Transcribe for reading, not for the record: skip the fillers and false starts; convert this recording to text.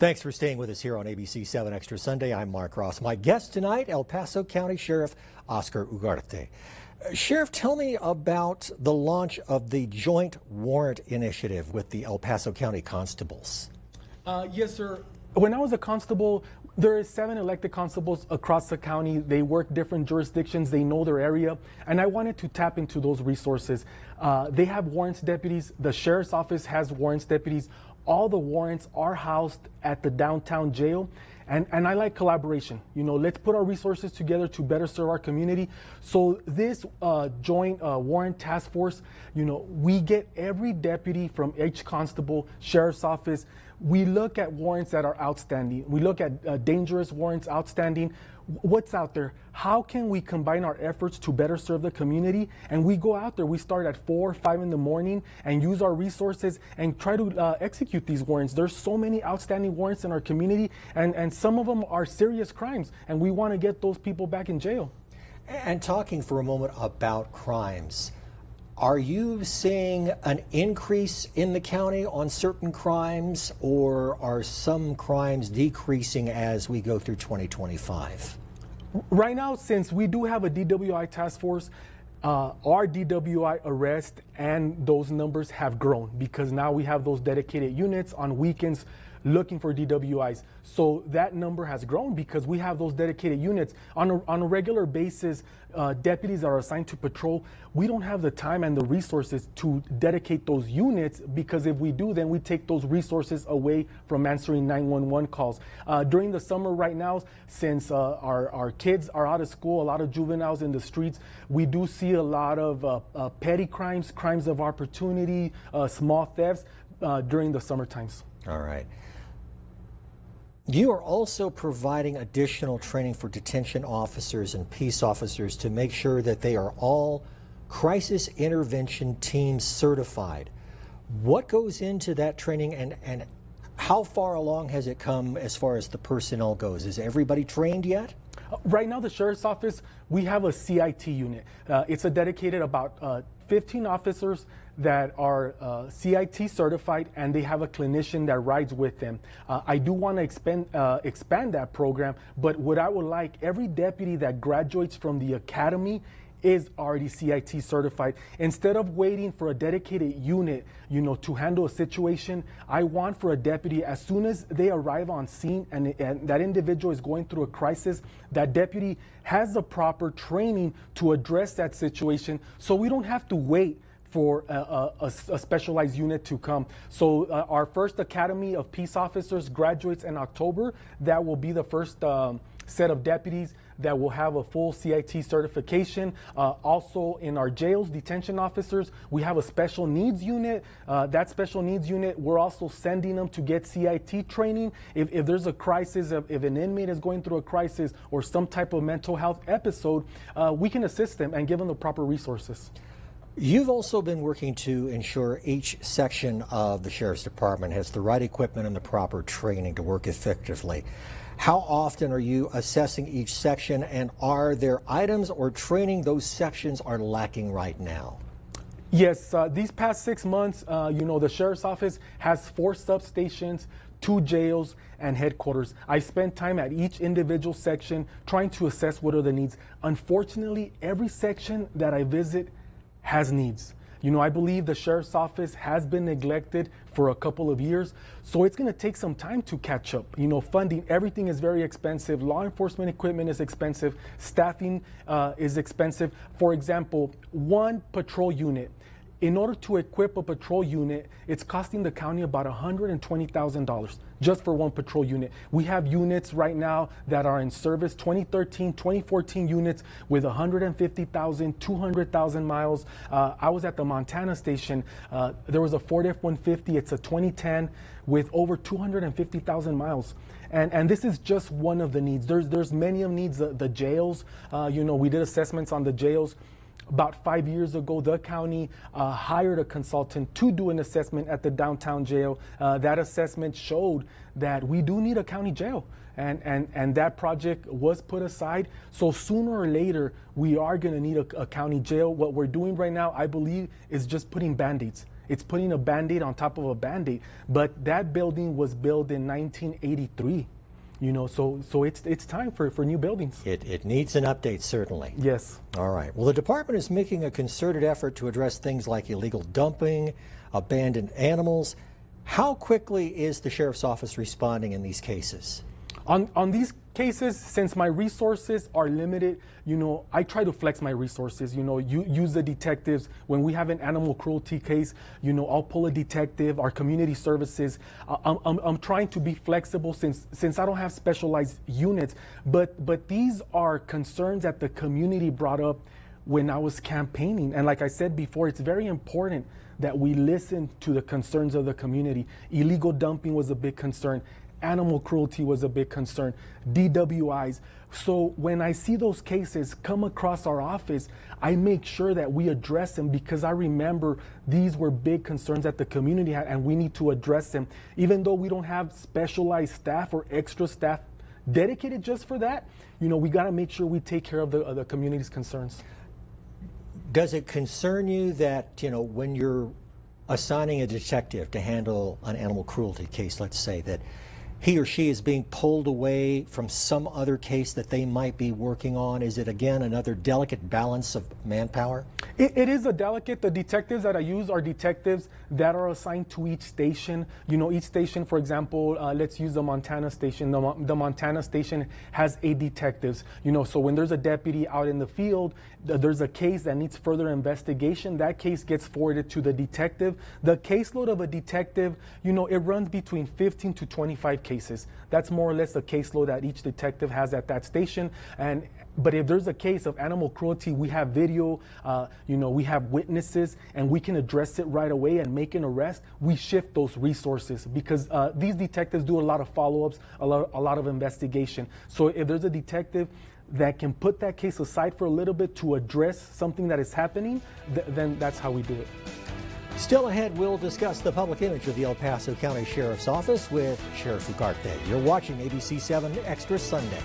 Thanks for staying with us here on ABC-7 Extra Sunday. I'm Mark Ross. My guest tonight, El Paso County Sheriff Oscar Ugarte. Sheriff, tell me about the launch of the Joint Warrant Initiative with the El Paso County Constables. Yes, sir. When I was a constable, there are 7 elected constables across the county. They work different jurisdictions. They know their area. And I wanted to tap into those resources. They have warrants deputies. The sheriff's office has warrants deputies. All the warrants are housed at the downtown jail. And I like collaboration. You know, let's put our resources together to better serve our community. So this joint warrant task force, you know, we get every deputy from each constable, sheriff's office. We look at warrants that are outstanding. We look at dangerous warrants outstanding. What's out there? How can we combine our efforts to better serve the community? And we go out there. We start at 4 or 5 in the morning and use our resources and try to execute these warrants. There's so many outstanding warrants in our community, and some of them are serious crimes, and we want to get those people back in jail. And talking for a moment about crimes, are you seeing an increase in the county on certain crimes, or are some crimes decreasing as we go through 2025? Right now, since we do have a DWI task force, our DWI arrest and those numbers have grown because now we have those dedicated units on weekends looking for DWIs. So that number has grown because we have those dedicated units. On a regular basis, deputies that are assigned to patrol, we don't have the time and the resources to dedicate those units, because if we do, then we take those resources away from answering 911 calls. During the summer right now, since our kids are out of school, a lot of juveniles in the streets, we do see a lot of petty crimes, crimes of opportunity, small thefts during the summer times. All right. You are also providing additional training for detention officers and peace officers to make sure that they are all crisis intervention teams certified. What goes into that training, and how far along has it come as far as the personnel goes? Is everybody trained yet? Right now, the Sheriff's Office, we have a CIT unit. It's a dedicated about 15 officers that are CIT certified, and they have a clinician that rides with them. I do want to expand that program, but what I would like, every deputy that graduates from the academy is already CIT certified. Instead of waiting for a dedicated unit, you know, to handle a situation, I want for a deputy, as soon as they arrive on scene and that individual is going through a crisis, that deputy has the proper training to address that situation, so we don't have to wait for a specialized unit to come. So our first Academy of Peace Officers graduates in October. That will be the first set of deputies that will have a full CIT certification. Also in our jails, detention officers, we have a special needs unit. That special needs unit, we're also sending them to get CIT training. If there's a crisis, if an inmate is going through a crisis or some type of mental health episode, we can assist them and give them the proper resources. You've also been working to ensure each section of the Sheriff's Department has the right equipment and the proper training to work effectively. How often are you assessing each section, and are there items or training those sections are lacking right now? Yes, these past 6 months, you know, the Sheriff's Office has 4 substations, 2 jails, and headquarters. I spend time at each individual section trying to assess what are the needs. Unfortunately, every section that I visit has needs. You know, I believe the Sheriff's Office has been neglected for a couple of years, so it's going to take some time to catch up. You know, funding, everything is very expensive. Law enforcement equipment is expensive. Staffing is expensive. For example, one patrol unit, in order to equip a patrol unit, it's costing the county about $120,000 just for one patrol unit. We have units right now that are in service, 2013, 2014 units with 150,000, 200,000 miles. I was at the Montana station. There was a Ford F-150. It's a 2010 with over 250,000 miles. And this is just one of the needs. There's many of needs. The jails, you know, we did assessments on the jails. About 5 years ago, the county hired a consultant to do an assessment at the downtown jail. That assessment showed that we do need a county jail, and that project was put aside. So sooner or later, we are going to need a county jail. What we're doing right now, I believe, is just putting Band-Aids. It's putting a Band-Aid on top of a Band-Aid. But that building was built in 1983. So it's time for new buildings. It needs an update, certainly. Yes. All right. Well, the department is making a concerted effort to address things like illegal dumping, abandoned animals. How quickly is the sheriff's office responding in these cases? On these cases, since my resources are limited, I try to flex my resources. Use the detectives. When we have an animal cruelty case, I'll pull a detective, our community services. I'm trying to be flexible since I don't have specialized units. But these are concerns that the community brought up when I was campaigning. And like I said before, it's very important that we listen to the concerns of the community. Illegal dumping was a big concern. Animal cruelty was a big concern, DWIs. So when I see those cases come across our office, I make sure that we address them because I remember these were big concerns that the community had and we need to address them. Even though we don't have specialized staff or extra staff dedicated just for that, we got to make sure we take care of the community's concerns. Does it concern you that, when you're assigning a detective to handle an animal cruelty case, let's say, that he or she is being pulled away from some other case that they might be working on? Is it, again, another delicate balance of manpower? It is a delicate. The detectives that I use are detectives that are assigned to each station. Each station, for example, let's use the Montana station. The Montana station has 8 detectives. So when there's a deputy out in the field, there's a case that needs further investigation. That case gets forwarded to the detective. The caseload of a detective, it runs between 15 to 25 cases. That's more or less the caseload that each detective has at that station. But if there's a case of animal cruelty, we have video, we have witnesses, and we can address it right away and make an arrest. We shift those resources because these detectives do a lot of follow-ups, a lot of investigation. So if there's a detective that can put that case aside for a little bit to address something that is happening, then that's how we do it. Still ahead, we'll discuss the public image of the El Paso County Sheriff's Office with Sheriff Ugarte. You're watching ABC-7 Extra Sunday.